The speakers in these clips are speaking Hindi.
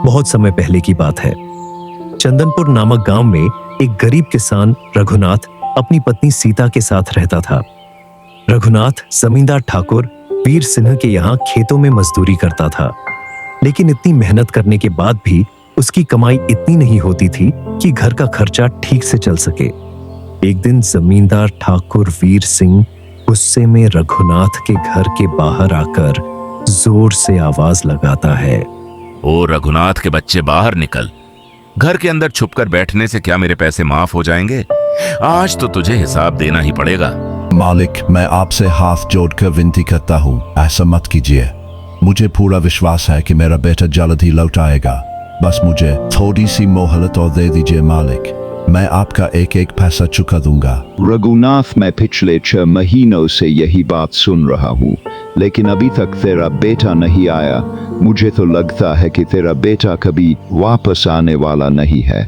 बहुत समय पहले की बात है। चंदनपुर नामक गांव में एक गरीब किसान रघुनाथ अपनी पत्नी सीता के साथ रहता था। रघुनाथ जमींदार ठाकुर वीर सिंह के यहाँ खेतों में मजदूरी करता था, लेकिन इतनी मेहनत करने के बाद भी उसकी कमाई इतनी नहीं होती थी कि घर का खर्चा ठीक से चल सके। एक दिन जमींदार ठाकुर वीर सिंह गुस्से में रघुनाथ के घर के बाहर आकर जोर से आवाज लगाता है, ओ रघुनाथ के बच्चे, बाहर निकल। घर के अंदर छुपकर बैठने से क्या मेरे पैसे माफ हो जाएंगे? आज तो तुझे हिसाब देना ही पड़ेगा। मालिक, मैं आपसे हाथ जोड़कर विनती करता हूँ, ऐसा मत कीजिए। मुझे पूरा विश्वास है कि मेरा बेटा जल्द ही लौट आएगा। बस मुझे थोड़ी सी मोहलत और दे दीजिए मालिक, मैं आपका एक एक पैसा चुका दूंगा। रघुनाथ, मैं पिछले 6 महीनों से यही बात सुन रहा हूँ, लेकिन अभी तक तेरा बेटा नहीं आया। मुझे तो लगता है कि तेरा बेटा कभी वापस आने वाला नहीं है।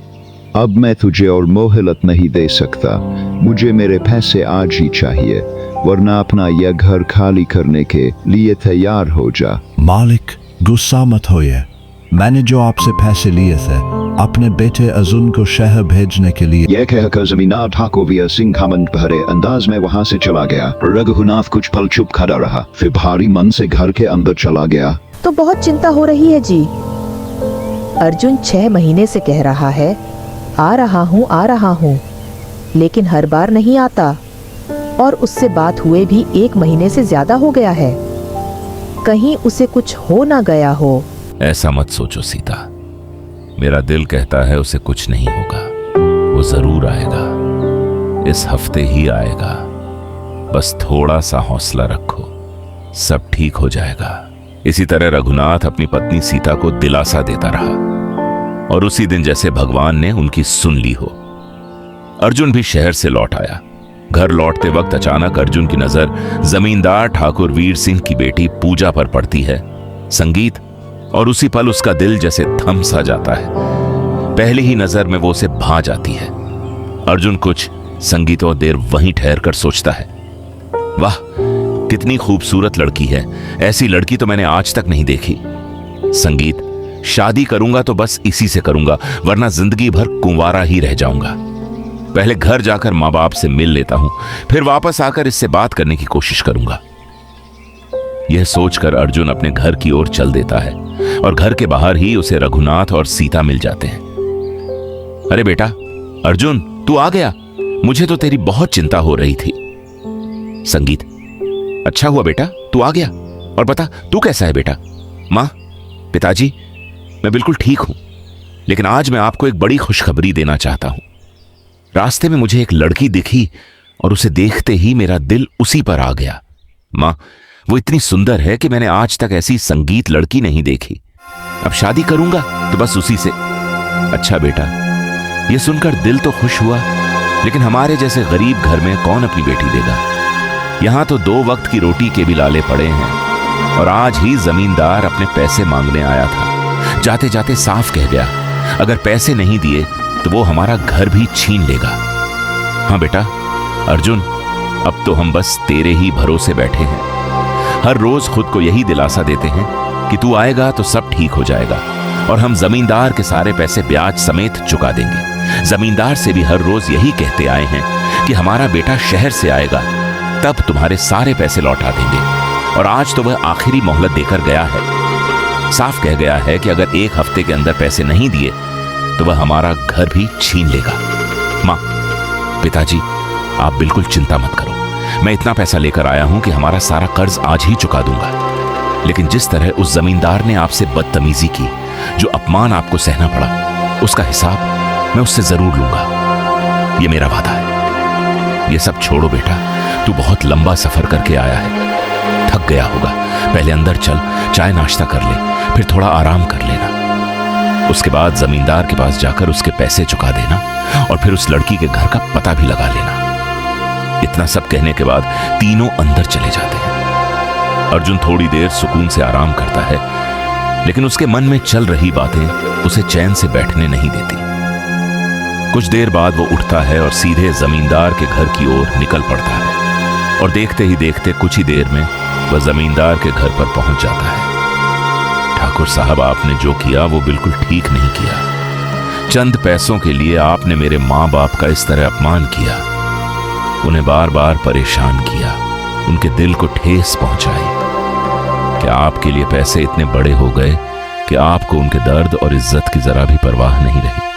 अब मैं तुझे और मोहलत नहीं दे सकता। मुझे मेरे पैसे आज ही चाहिए, वरना अपना यह घर खाली करने के लिए तैयार हो जा। मालिक, गुस्सा मत होइए। मैंने जो आपसे पैसे लिए थे अपने बेटे अर्जुन को शहर भेजने के लिए। यह कहकर जमींदार ठाकुर वीर सिंह घमंड भरे अंदाज में वहां से चला गया। रघुनाथ कुछ पल चुप खड़ा रहा, फिर भारी मन से घर के अंदर चला गया। तो बहुत चिंता हो रही है जी। अर्जुन 6 महीने से कह रहा है आ रहा हूँ, लेकिन हर बार नहीं आता, और उससे बात हुए भी 1 महीने से ज्यादा हो गया है। कहीं उसे कुछ हो ना गया हो। ऐसा मत सोचो सीता, मेरा दिल कहता है उसे कुछ नहीं होगा। वो जरूर आएगा, इस हफ्ते ही आएगा। बस थोड़ा सा हौसला रखो, सब ठीक हो जाएगा। इसी तरह रघुनाथ अपनी पत्नी सीता को दिलासा देता रहा, और उसी दिन जैसे भगवान ने उनकी सुन ली हो, अर्जुन भी शहर से लौट आया। घर लौटते वक्त अचानक अर्जुन की नजर जमींदार ठाकुर वीर सिंह की बेटी पूजा पर पड़ती है, संगीत, और उसी पल उसका दिल जैसे थम सा जाता है। पहली ही नजर में वो उसे भा जाती है। अर्जुन कुछ संगीत और देर वहीं ठहर कर सोचता है, वाह कितनी खूबसूरत लड़की है, ऐसी लड़की तो मैंने आज तक नहीं देखी। संगीत, शादी करूंगा तो बस इसी से करूंगा, वरना जिंदगी भर कुंवारा ही रह जाऊंगा। पहले घर जाकर माँ बाप से मिल लेता हूं, फिर वापस आकर इससे बात करने की कोशिश करूंगा। यह सोचकर अर्जुन अपने घर की ओर चल देता है, और घर के बाहर ही उसे रघुनाथ और सीता मिल जाते हैं। अरे बेटा अर्जुन, तू आ गया। मुझे तो तेरी बहुत चिंता हो रही थी। संगीत, अच्छा हुआ बेटा तू आ गया। और बता तू कैसा है बेटा? माँ, पिताजी, मैं बिल्कुल ठीक हूं, लेकिन आज मैं आपको एक बड़ी खुशखबरी देना चाहता हूं। रास्ते में मुझे एक लड़की दिखी और उसे देखते ही मेरा दिल उसी पर आ गया। माँ, वो इतनी सुंदर है कि मैंने आज तक ऐसी संगीत लड़की नहीं देखी। अब शादी करूंगा तो बस उसी से। अच्छा बेटा, ये सुनकर दिल तो खुश हुआ, लेकिन हमारे जैसे गरीब घर में कौन अपनी बेटी देगा? यहां तो 2 वक्त की रोटी के भी लाले पड़े हैं, और आज ही जमींदार अपने पैसे मांगने आया था। जाते जाते साफ कह गया, अगर पैसे नहीं दिए तो वो हमारा घर भी छीन लेगा। हाँ बेटा अर्जुन, अब तो हम बस तेरे ही भरोसे बैठे हैं। हर रोज खुद को यही दिलासा देते हैं कि तू आएगा तो सब ठीक हो जाएगा, और हम जमींदार के सारे पैसे ब्याज समेत चुका देंगे। जमींदार से भी हर रोज यही कहते आए हैं कि हमारा बेटा शहर से आएगा, तब तुम्हारे सारे पैसे लौटा देंगे, और आज तो वह आखिरी मोहलत देकर गया है। साफ कह गया है कि अगर 1 हफ्ते के अंदर पैसे नहीं दिए तो वह हमारा घर भी छीन लेगा। माँ, पिताजी, आप बिल्कुल चिंता मत करो। मैं इतना पैसा लेकर आया हूं कि हमारा सारा कर्ज आज ही चुका दूंगा, लेकिन जिस तरह उस जमींदार ने आपसे बदतमीजी की, जो अपमान आपको सहना पड़ा, उसका हिसाब मैं उससे जरूर लूंगा। ये मेरा वादा है। ये सब छोड़ो बेटा, तू बहुत लंबा सफर करके आया है, थक गया होगा। पहले अंदर चल, चाय नाश्ता कर ले, फिर थोड़ा आराम कर लेना। उसके बाद जमींदार के पास जाकर उसके पैसे चुका देना, और फिर उस लड़की के घर का पता भी लगा लेना। इतना सब कहने के बाद तीनों अंदर चले जाते हैं। अर्जुन थोड़ी देर सुकून से आराम करता है, लेकिन उसके मन में चल रही बातें उसे चैन से बैठने नहीं देती। कुछ देर बाद वो उठता है और सीधे जमींदार के घर की ओर निकल पड़ता है, और देखते ही देखते कुछ ही देर में वह जमींदार के घर पर पहुंच जाता है। ठाकुर साहब, आपने जो किया वो बिल्कुल ठीक नहीं किया। चंद पैसों के लिए आपने मेरे माँ बाप का इस तरह अपमान किया, उन्हें बार बार परेशान किया, उनके दिल को ठेस पहुंचाई। क्या आपके लिए पैसे इतने बड़े हो गए कि आपको उनके दर्द और इज्जत की जरा भी परवाह नहीं रही?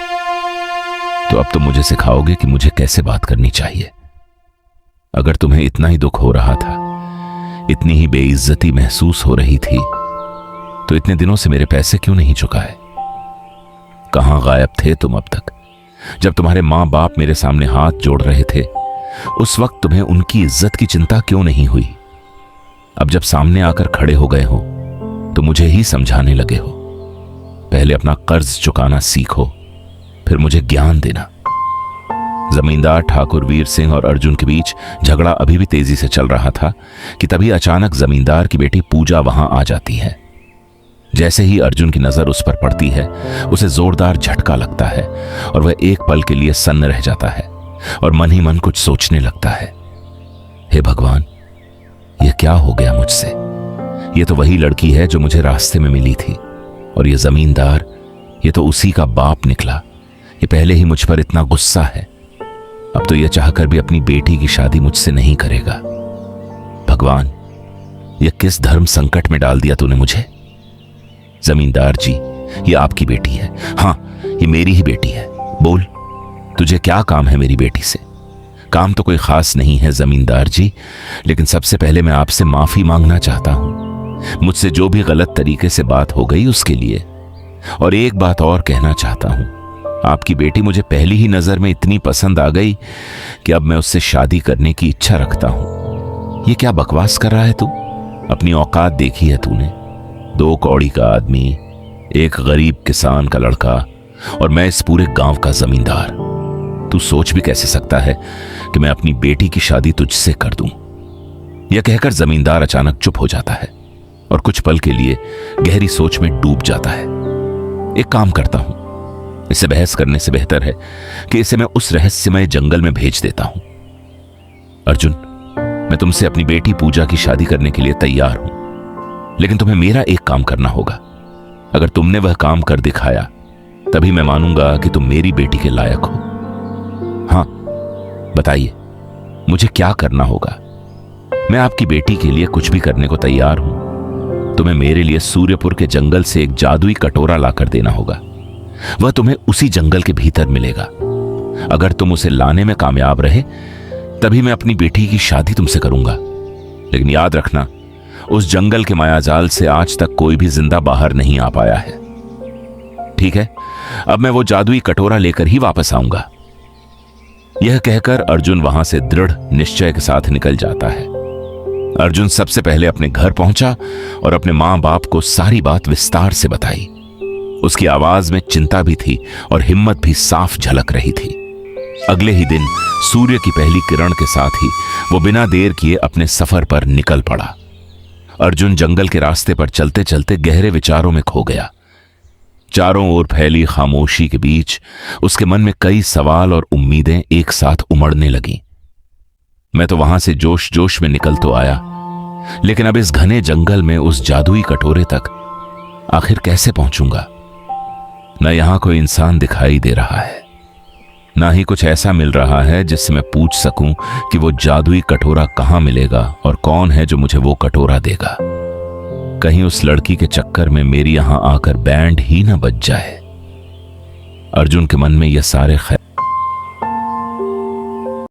तो अब तुम मुझे सिखाओगे कि मुझे कैसे बात करनी चाहिए। अगर तुम्हें इतना ही दुख हो रहा था, इतनी ही बेइज्जती महसूस हो रही थी, तो इतने दिनों से मेरे पैसे क्यों नहीं चुकाए? कहां गायब थे तुम अब तक? जब तुम्हारे मां बाप मेरे सामने हाथ जोड़ रहे थे, उस वक्त तुम्हें उनकी इज्जत की चिंता क्यों नहीं हुई? अब जब सामने आकर खड़े हो गए हो तो मुझे ही समझाने लगे हो। पहले अपना कर्ज चुकाना सीखो, फिर मुझे ज्ञान देना। जमींदार ठाकुर वीर सिंह और अर्जुन के बीच झगड़ा अभी भी तेजी से चल रहा था कि तभी अचानक जमींदार की बेटी पूजा वहां आ जाती है। जैसे ही अर्जुन की नजर उस पर पड़ती है, उसे जोरदार झटका लगता है और वह एक पल के लिए सन्न रह जाता है और मन ही मन कुछ सोचने लगता है। हे भगवान, यह क्या हो गया मुझसे? यह तो वही लड़की है जो मुझे रास्ते में मिली थी, और यह जमींदार, यह तो उसी का बाप निकला। ये पहले ही मुझ पर इतना गुस्सा है, अब तो यह चाहकर भी अपनी बेटी की शादी मुझसे नहीं करेगा। भगवान, यह किस धर्म संकट में डाल दिया तूने मुझे? जमींदार जी, ये आपकी बेटी है। हाँ, ये मेरी ही बेटी है। बोल, तुझे क्या काम है मेरी बेटी से? काम तो कोई खास नहीं है जमींदार जी, लेकिन सबसे पहले मैं आपसे माफी मांगना चाहता हूं, मुझसे जो भी गलत तरीके से बात हो गई उसके लिए। और एक बात और कहना चाहता हूं, आपकी बेटी मुझे पहली ही नजर में इतनी पसंद आ गई कि अब मैं उससे शादी करने की इच्छा रखता हूं। ये क्या बकवास कर रहा है तू? अपनी औकात देखी है तूने? 2 कौड़ी का आदमी, एक गरीब किसान का लड़का, और मैं इस पूरे गांव का जमींदार। तू सोच भी कैसे सकता है कि मैं अपनी बेटी की शादी तुझसे कर दूं? यह कहकर जमींदार अचानक चुप हो जाता है और कुछ पल के लिए गहरी सोच में डूब जाता है। एक काम करता हूं, इसे बहस करने से बेहतर है कि इसे मैं उस रहस्यमय जंगल में भेज देता हूं। अर्जुन, मैं तुमसे अपनी बेटी पूजा की शादी करने के लिए तैयार हूं, लेकिन तुम्हें मेरा एक काम करना होगा। अगर तुमने वह काम कर दिखाया, तभी मैं मानूंगा कि तुम मेरी बेटी के लायक हो। हाँ, बताइए, मुझे क्या करना होगा? मैं आपकी बेटी के लिए कुछ भी करने को तैयार हूं। तुम्हें मेरे लिए सूर्यपुर के जंगल से एक जादुई कटोरा लाकर देना होगा। वह तुम्हें उसी जंगल के भीतर मिलेगा। अगर तुम उसे लाने में कामयाब रहे, तभी मैं अपनी बेटी की शादी तुमसे करूंगा। लेकिन याद रखना, उस जंगल के मायाजाल से आज तक कोई भी जिंदा बाहर नहीं आ पाया है। ठीक है, अब मैं वो जादुई कटोरा लेकर ही वापस आऊंगा। यह कहकर अर्जुन वहां से दृढ़ निश्चय के साथ निकल जाता है। अर्जुन सबसे पहले अपने घर पहुंचा और अपने मां बाप को सारी बात विस्तार से बताई। उसकी आवाज में चिंता भी थी और हिम्मत भी साफ झलक रही थी। अगले ही दिन सूर्य की पहली किरण के साथ ही वो बिना देर किए अपने सफर पर निकल पड़ा। अर्जुन जंगल के रास्ते पर चलते चलते गहरे विचारों में खो गया। चारों ओर फैली खामोशी के बीच उसके मन में कई सवाल और उम्मीदें एक साथ उमड़ने लगीं। मैं तो वहां से जोश जोश में निकल तो आया, लेकिन अब इस घने जंगल में उस जादुई कटोरे तक आखिर कैसे पहुंचूंगा? न यहां कोई इंसान दिखाई दे रहा है, ना ही कुछ ऐसा मिल रहा है जिससे मैं पूछ सकूं कि वो जादुई कटोरा कहां मिलेगा और कौन है जो मुझे वो कटोरा देगा। कहीं उस लड़की के चक्कर में मेरी यहां आकर बैंड ही ना बज जाए। अर्जुन के मन में यह सारे